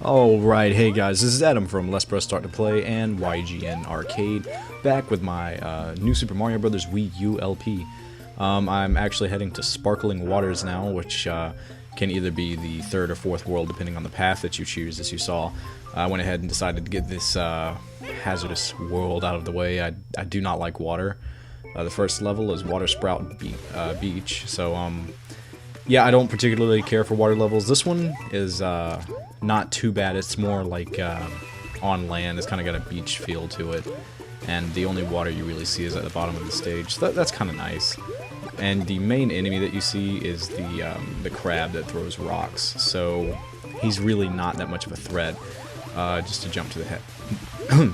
Alright, hey guys, this is Adam from Let's Press Start to Play and YGN Arcade, back with my new Super Mario Bros. Wii U LP. I'm actually heading to Sparkling Waters now, which can either be the third or fourth world depending on the path that you choose, as you saw. I went ahead and decided to get this hazardous world out of the way. I do not like water. The first level is Water Sprout Beach, so yeah, I don't particularly care for water levels. This one is not too bad. It's more like on land. It's kind of got a beach feel to it, and the only water you really see is at the bottom of the stage. So that's kind of nice. And the main enemy that you see is the crab that throws rocks. So he's really not that much of a threat. Just to jump to the head.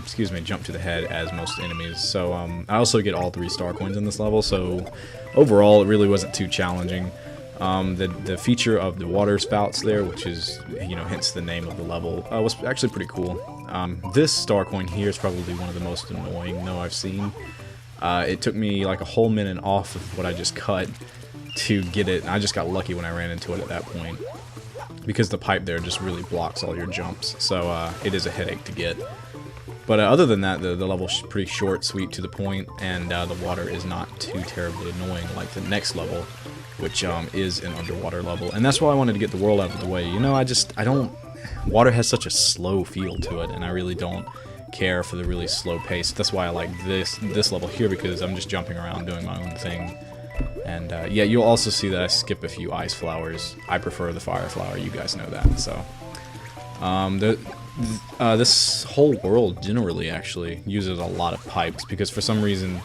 Excuse me, jump to the head as most enemies. So I also get all 3 star coins in this level. So overall, it really wasn't too challenging. The feature of the water spouts there, which is, you know, hence the name of the level, was actually pretty cool. This star coin here is probably one of the most annoying, though, I've seen. It took me like a whole minute off of what I just cut to get it, and I just got lucky when I ran into it at that point, because the pipe there just really blocks all your jumps, so it is a headache to get. But other than that, the level's pretty short, sweet, to the point, and the water is not too terribly annoying like the next level, which is an underwater level. And that's why I wanted to get the world out of the way. You know, I don't... Water has such a slow feel to it, and I really don't care for the really slow pace. That's why I like this level here, because I'm just jumping around doing my own thing. And yeah, you'll also see that I skip a few ice flowers. I prefer the fire flower, you guys know that. So this whole world generally actually uses a lot of pipes, because for some reason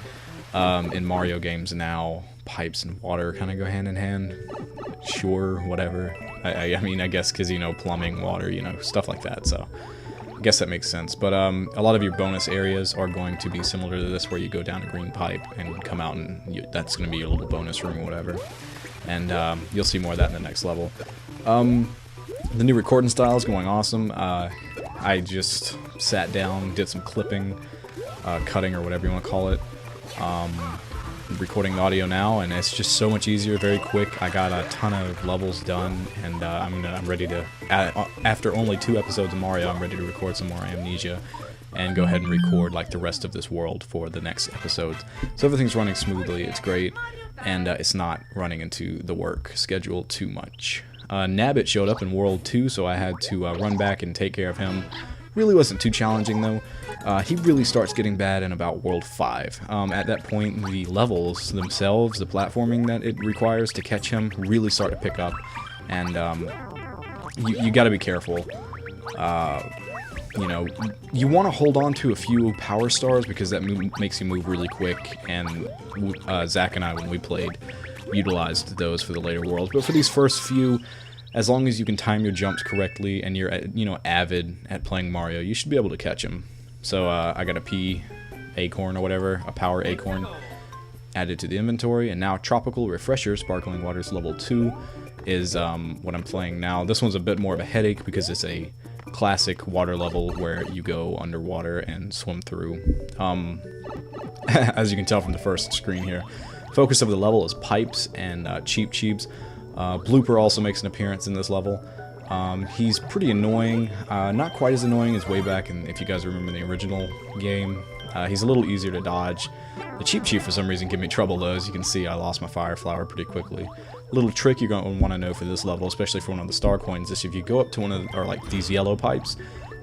in Mario games now, pipes and water kind of go hand in hand. Sure, whatever. I mean, I guess because, you know, plumbing, water, you know, stuff like that, so I guess that makes sense. But a lot of your bonus areas are going to be similar to this, where you go down a green pipe and come out, and that's going to be your little bonus room or whatever. And you'll see more of that in the next level. The new recording style is going awesome. I just sat down, did some clipping, cutting, or whatever you want to call it. Recording the audio now, and it's just so much easier, very quick. I got a ton of levels done, and I'm ready to, after only 2 episodes of Mario, I'm ready to record some more Amnesia and go ahead and record like the rest of this world for the next episode. So everything's running smoothly, it's great, and it's not running into the work schedule too much. Nabbit showed up in World 2, so I had to run back and take care of him. Really wasn't too challenging, though. He really starts getting bad in about World 5. At that point, the levels themselves, the platforming that it requires to catch him, really start to pick up, and you gotta be careful. You know, you want to hold on to a few power stars, because that makes you move really quick, and Zach and I, when we played, utilized those for the later worlds. But for these first few, as long as you can time your jumps correctly and you're, you know, avid at playing Mario, you should be able to catch him. So I got a P acorn or whatever, a power acorn, added to the inventory, and now Tropical Refresher Sparkling Waters Level 2 is what I'm playing now. This one's a bit more of a headache, because it's a classic water level where you go underwater and swim through. As you can tell from the first screen here, focus of the level is pipes and Cheep Cheeps. Blooper also makes an appearance in this level. He's pretty annoying, not quite as annoying as way back in, if you guys remember the original game. He's a little easier to dodge. The Cheep Cheep for some reason give me trouble, though. As you can see, I lost my fire flower pretty quickly. A little trick you're going to want to know for this level, especially for one of the star coins, is if you go up to one of or like these yellow pipes,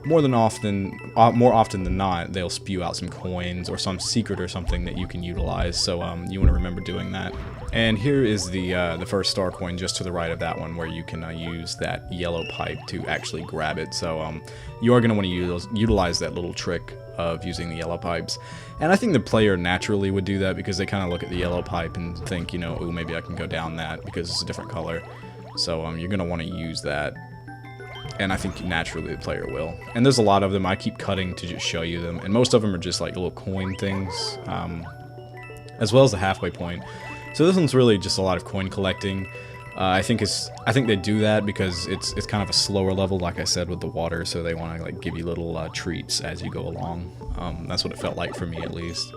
more often than not, they'll spew out some coins or some secret or something that you can utilize. So you want to remember doing that. And here is the first star coin just to the right of that one, where you can use that yellow pipe to actually grab it. So you are going to want to utilize that little trick of using the yellow pipes. And I think the player naturally would do that, because they kind of look at the yellow pipe and think, you know, oh, maybe I can go down that because it's a different color. So you're going to want to use that. And I think naturally the player will. And there's a lot of them. I keep cutting to just show you them. And most of them are just like little coin things, as well as the halfway point. So this one's really just a lot of coin collecting. I think they do that because it's kind of a slower level, like I said, with the water. So they want to like give you little treats as you go along. That's what it felt like for me, at least.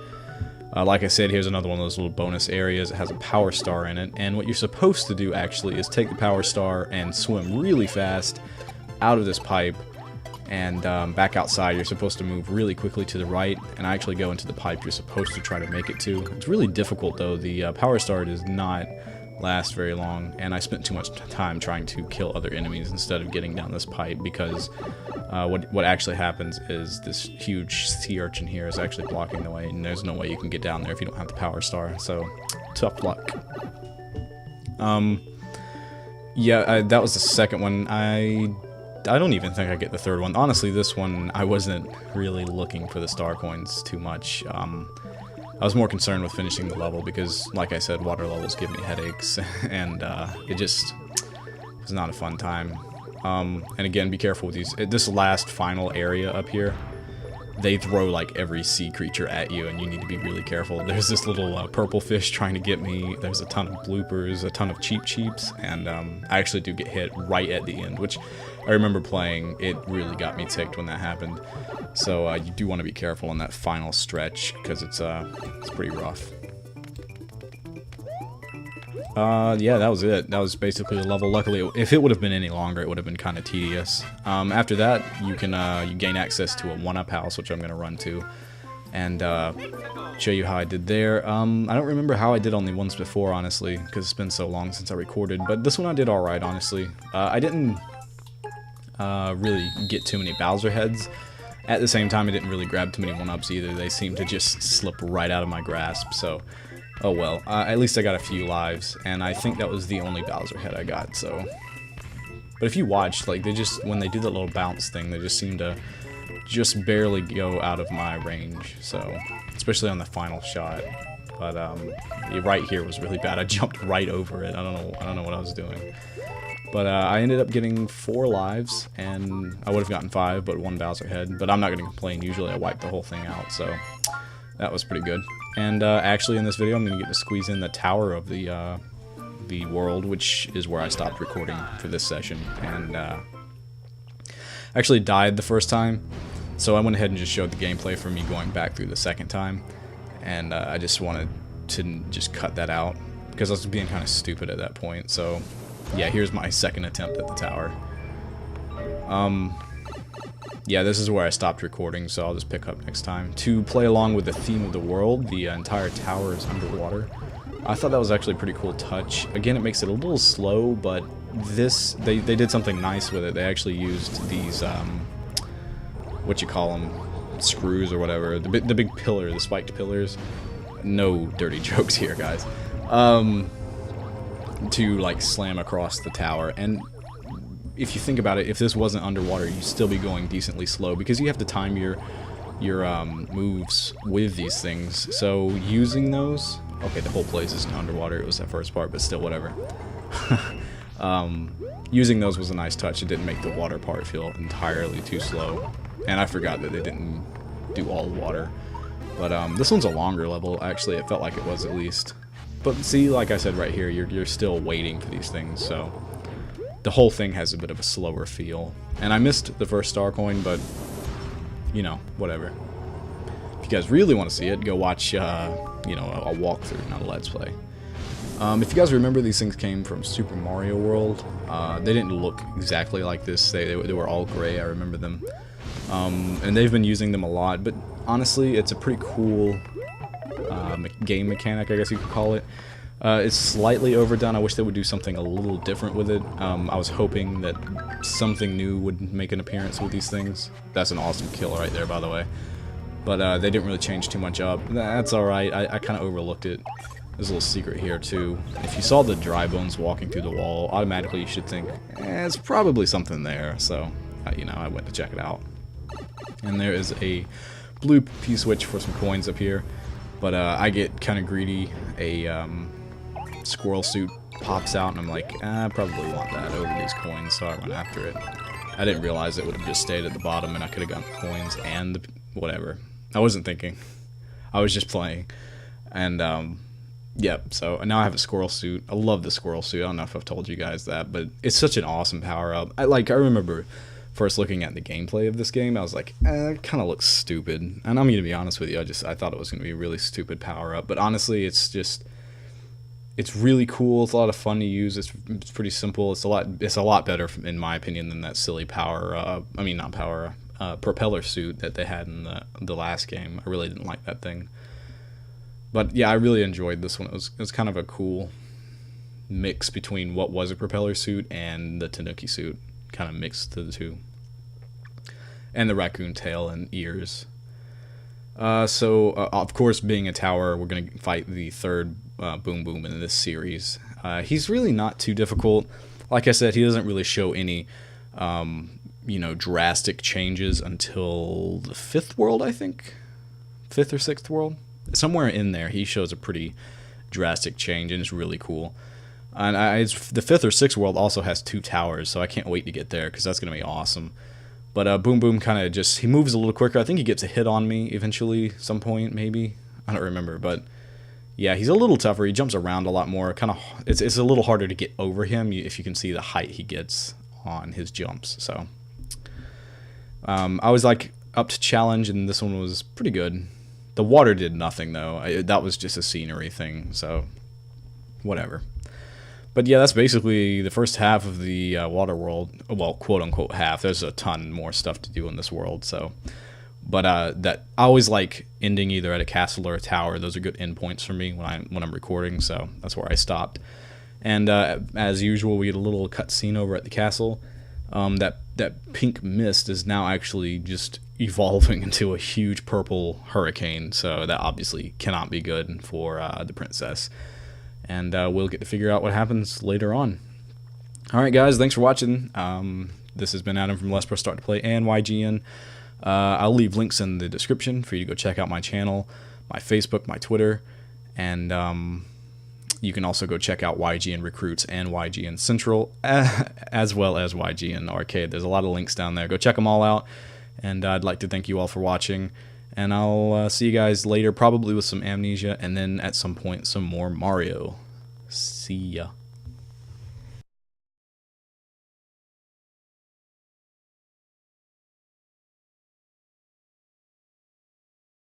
Like I said, here's another one of those little bonus areas. It has a power star in it, and what you're supposed to do actually is take the power star and swim really fast out of this pipe And back outside, you're supposed to move really quickly to the right, and I actually go into the pipe you're supposed to try to make it to. It's really difficult though. The power star does not last very long, and I spent too much time trying to kill other enemies instead of getting down this pipe, because what actually happens is this huge sea urchin here is actually blocking the way, and there's no way you can get down there if you don't have the power star, so tough luck. Yeah, that was the second one. I don't even think I get the third one. Honestly, this one, I wasn't really looking for the star coins too much. I was more concerned with finishing the level because, like I said, water levels give me headaches, and it just was not a fun time. And again, be careful with these. This last final area up here, they throw like every sea creature at you, and you need to be really careful. There's this little purple fish trying to get me. There's a ton of bloopers, a ton of cheeps, and I actually do get hit right at the end, which I remember playing. It really got me ticked when that happened. So you do want to be careful in that final stretch, because it's pretty rough. Yeah, that was it. That was basically the level. Luckily, if it would have been any longer, it would have been kind of tedious. After that, you can you gain access to a 1-up house, which I'm going to run to, and show you how I did there. I don't remember how I did on the ones before, honestly, because it's been so long since I recorded, but this one I did alright, honestly. I didn't really get too many Bowser heads. At the same time, I didn't really grab too many 1-ups either. They seemed to just slip right out of my grasp, so oh well. At least I got a few lives, and I think that was the only Bowser head I got, so. But if you watched, like, they just, when they do that little bounce thing, they just seem to just barely go out of my range, so, especially on the final shot. But right here was really bad. I jumped right over it. I don't know what I was doing. But I ended up getting 4 lives, and I would have gotten 5, but 1 Bowser head. But I'm not going to complain. Usually I wipe the whole thing out, so that was pretty good. And actually in this video I'm going to get to squeeze in the tower of the world, which is where I stopped recording for this session. And actually died the first time, so I went ahead and just showed the gameplay for me going back through the second time. And I just wanted to just cut that out, because I was being kind of stupid at that point, so. Yeah, here's my second attempt at the tower. Yeah, this is where I stopped recording, so I'll just pick up next time. To play along with the theme of the world, the entire tower is underwater. I thought that was actually a pretty cool touch. Again, it makes it a little slow, but this, they did something nice with it. They actually used these, what you call them, screws or whatever, the big pillar, the spiked pillars. No dirty jokes here, guys. To like slam across the tower, and if you think about it, if this wasn't underwater, you'd still be going decently slow, because you have to time your moves with these things. So using those, okay, the whole place isn't underwater, it was that first part, but still, whatever. Using those was a nice touch. It didn't make the water part feel entirely too slow, and I forgot that they didn't do all water. But this one's a longer level, actually. It felt like it was, at least. But see, like I said right here, you're still waiting for these things, so the whole thing has a bit of a slower feel. And I missed the first star coin, but, you know, whatever. If you guys really want to see it, go watch, you know, a walkthrough, not a let's play. If you guys remember, these things came from Super Mario World. They didn't look exactly like this. They were all gray, I remember them. And they've been using them a lot, but honestly, it's a pretty cool game mechanic, I guess you could call it. It's slightly overdone. I wish they would do something a little different with it. I was hoping that something new would make an appearance with these things. That's an awesome kill right there, by the way. But they didn't really change too much up. That's alright. I kind of overlooked it. There's a little secret here, too. If you saw the dry bones walking through the wall, automatically you should think, it's probably something there. So, you know, I went to check it out. And there is a blue P-switch for some coins up here. But I get kind of greedy. A squirrel suit pops out, and I'm like, I probably want that over these coins, so I run after it. I didn't realize it would have just stayed at the bottom, and I could have gotten the coins and the whatever. I wasn't thinking. I was just playing. And, yep, so now I have a squirrel suit. I love the squirrel suit. I don't know if I've told you guys that, but it's such an awesome power-up. I remember first looking at the gameplay of this game, I was like, it kind of looks stupid. And I'm going to be honest with you, I thought it was going to be a really stupid power-up. But honestly, it's It's really cool. It's a lot of fun to use. It's pretty simple. It's a lot better, in my opinion, than that silly power. I mean, not power. Propeller suit that they had in the last game. I really didn't like that thing. But yeah, I really enjoyed this one. It was kind of a cool mix between what was a propeller suit and the Tanuki suit. Kind of mixed the two. And the raccoon tail and ears. Of course, being a tower, we're going to fight the third Boom Boom in this series. He's really not too difficult. Like I said, he doesn't really show any, drastic changes until the 5th world, I think. 5th or 6th world? Somewhere in there, he shows a pretty drastic change, and it's really cool. And the 5th or 6th world also has 2 towers, so I can't wait to get there, because that's going to be awesome. But Boom Boom kind of he moves a little quicker. I think he gets a hit on me eventually, some point, maybe. I don't remember, but yeah, he's a little tougher. He jumps around a lot more. It's a little harder to get over him if you can see the height he gets on his jumps. So I was like up to challenge, and this one was pretty good. The water did nothing though. That was just a scenery thing, so whatever. But yeah, that's basically the first half of the water world. Well, quote unquote half. There's a ton more stuff to do in this world. So, but that I always like ending either at a castle or a tower. Those are good endpoints for me when I'm recording. So that's where I stopped. And as usual, we get a little cutscene over at the castle. That pink mist is now actually just evolving into a huge purple hurricane. So that obviously cannot be good for the princess. And we'll get to figure out what happens later on. Alright guys, thanks for watching. This has been Adam from Let's Press Start to Play and YGN. I'll leave links in the description for you to go check out my channel, my Facebook, my Twitter, and you can also go check out YGN Recruits and YGN Central, as well as YGN Arcade. There's a lot of links down there. Go check them all out, and I'd like to thank you all for watching. And I'll see you guys later, probably with some Amnesia, and then at some point some more Mario. See ya.